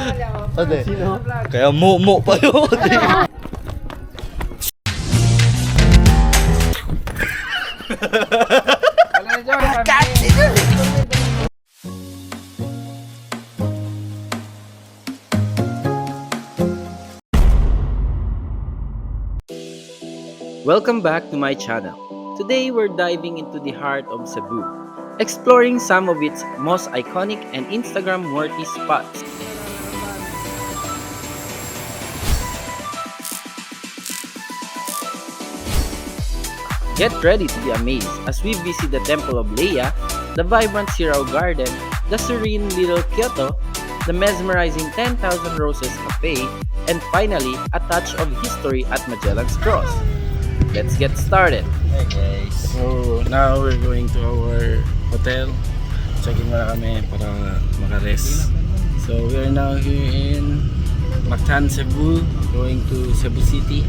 Ate, kaya mo pa yun. Welcome back to my channel. Today we're diving into the heart of Cebu, exploring some of its most iconic and Instagram-worthy spots. Get ready to be amazed as we visit the Temple of Leia, the vibrant Sirao Garden, the serene Little Kyoto, the mesmerizing 10,000 Roses Cafe, and finally, a touch of history at Magellan's Cross. Let's get started! Hey guys. So now we're going to our hotel. Check-in muna kami para maka-rest. So we are now here in Mactan, Cebu, going to Cebu City.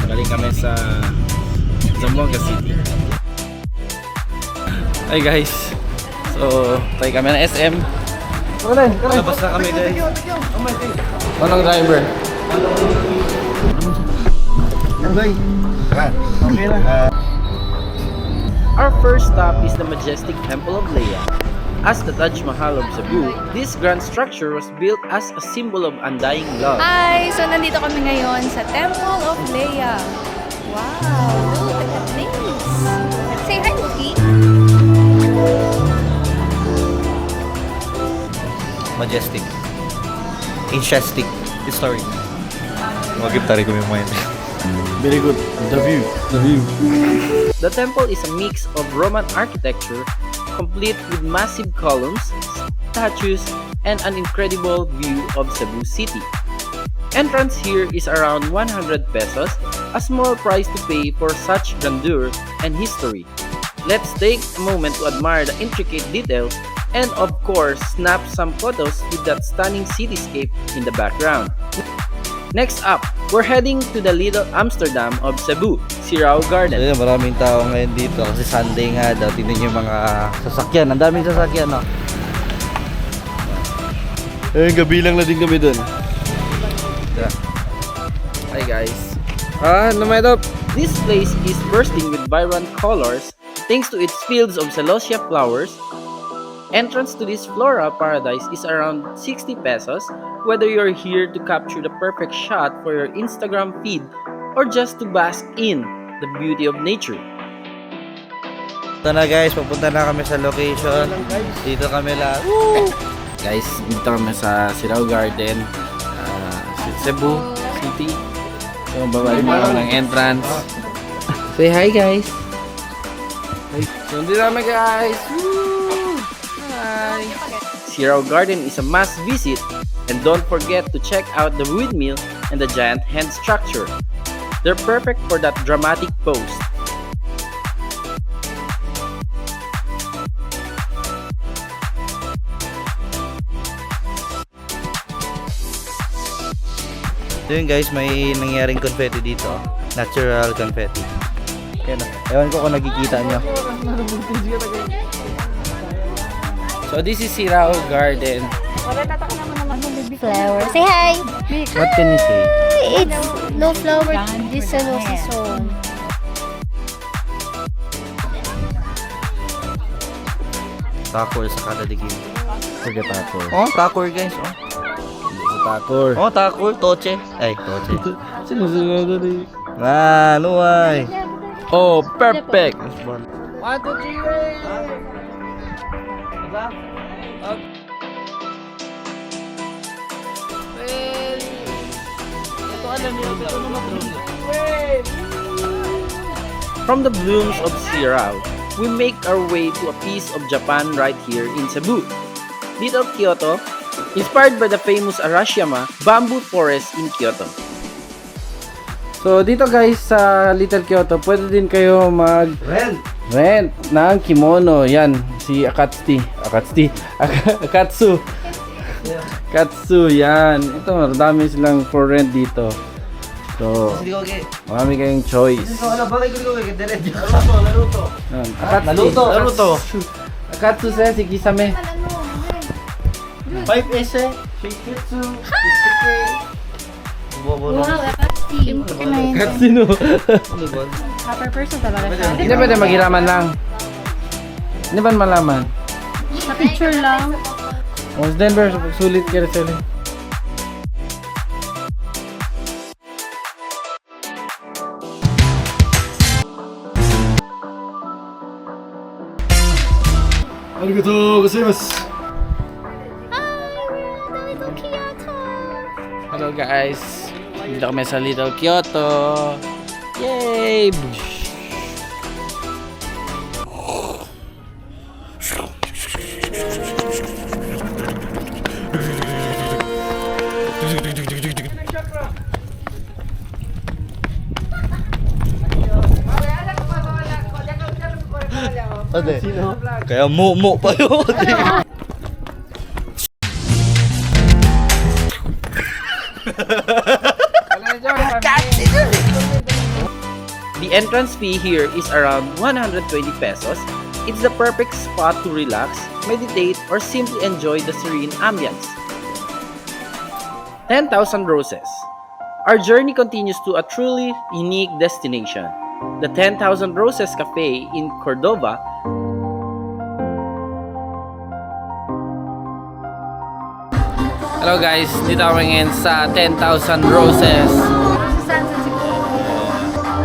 Nagaling kami sa Zamboanga City. Hi guys. So tayo kami ng SM. Labas na kami guys. Anong driver? Our first stop is the majestic Temple of Leia. As the Taj Mahal of Cebu, this grand structure was built as a symbol of undying love. Hi! So, nandito kami ngayon sa Temple of Leia. Wow! Look at that place! Say hi, Luki! Majestic. Majestic. Historic. Magip tari ko yung mind. Very good. The view. The view. The temple is a mix of Roman architecture, complete with massive columns, statues, and an incredible view of Cebu City. Entrance here is around 100 pesos, a small price to pay for such grandeur and history. Let's take a moment to admire the intricate details and of course snap some photos with that stunning cityscape in the background. Next up, we're heading to the Little Amsterdam of Cebu, Sirao Garden. Ayun, maraming tao ngayon dito kasi Sunday nga daw. Tingnan niyo yung mga sasakyan. Ang daming sasakyan, no? Ayun, gabilang na din kami dun. Hi guys. This place is bursting with vibrant colors thanks to its fields of celosia flowers. Entrance to this flora paradise is around 60 pesos, whether you're here to capture the perfect shot for your Instagram feed or just to bask in the beauty of nature. Ito na guys, papunta na kami sa location. Dito kami lang. Guys, dito kami sa Sirao Garden, Cebu City. So, babalik na kami ng entrance. Say hi guys. So, hindi namin guys. Woo! Hi! Sirao Garden is a must visit, and don't forget to check out the windmill and the giant hand structure. They're perfect for that dramatic pose. So yun guys, may nangyaring confetti dito. Natural confetti. Yan o. Ewan ko kung nakikita nyo. So, this is Sirao Garden. Flower. Say hi! What can you say? It's no flower. This is no season. Takor sa kadadigin. Forget Takor. Oh, takor guys. Oh. Takor. Oh, takor. Toche. Ay, toche. Sinusunod na eh. Ah, luway. Oh, perfect! 1, 2, 3. From the blooms of Sirao, we make our way to a piece of Japan right here in Cebu. Little Kyoto, inspired by the famous Arashiyama bamboo forest in Kyoto. So, dito guys sa Little Kyoto, pwede din kayo mag-rent ng kimono. Yan, si Akatsu. Katsu, yan. Ito, marami silang for rent dito. So, marami kayong choice. Yan, Naruto. Akatsu sa si Kisame. 5 ese. Shikitsu. Wow, Epstein. Katsino. Upper person talaga siya. Hindi pwede maghiraman lang. Hindi ba malaman? Sa picture lang. O, sa Denver, sulit ka rin sila. Hello guys, dito kami sa Little Kyoto. Yay! Ate. Kaya mo pa yun. The entrance fee here is around 120 pesos. It's the perfect spot to relax, meditate, or simply enjoy the serene ambience. 10,000 Roses. Our journey continues to a truly unique destination, the 10,000 Roses Cafe in Cordova. Hello guys, dito kami ngayon sa 10,000 Roses.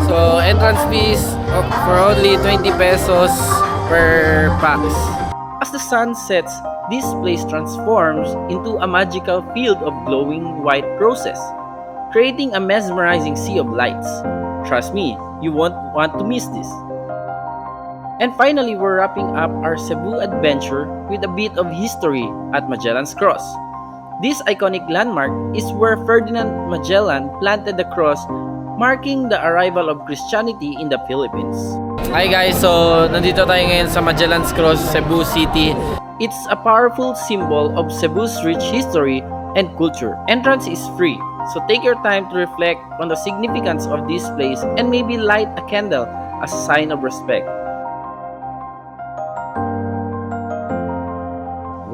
So, entrance fees for only 20 pesos per pax. As the sun sets, this place transforms into a magical field of glowing white roses, creating a mesmerizing sea of lights. Trust me, you won't want to miss this. And finally, we're wrapping up our Cebu adventure with a bit of history at Magellan's Cross. This iconic landmark is where Ferdinand Magellan planted the cross, marking the arrival of Christianity in the Philippines. Hi guys, so nandito tayo ngayon sa Magellan's Cross, Cebu City. It's a powerful symbol of Cebu's rich history and culture. Entrance is free, so take your time to reflect on the significance of this place and maybe light a candle as a sign of respect.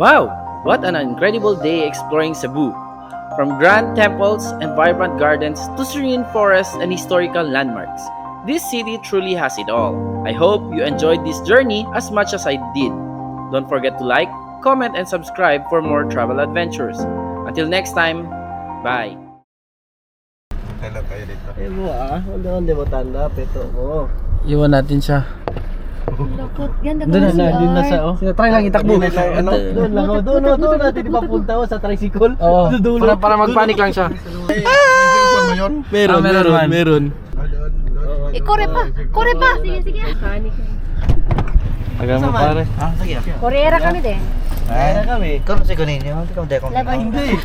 Wow! What an incredible day exploring Cebu! From grand temples and vibrant gardens to serene forests and historical landmarks, this city truly has it all. I hope you enjoyed this journey as much as I did. Don't forget to like, comment, and subscribe for more travel adventures. Until next time, bye! Iwan natin siya. Lukot. Ganda Doon ko na, doon na sa Try lang itakbo. Doon lang, doon natin ipapunta sa tricycle. Oo, para magpanik lang siya. Meron. Kore pa! Kore pa! Sige, sige. Tagal mo pare. Sige. Korera kami din. Kami. Kung si Kunin, hindi ko Laban. Hindi.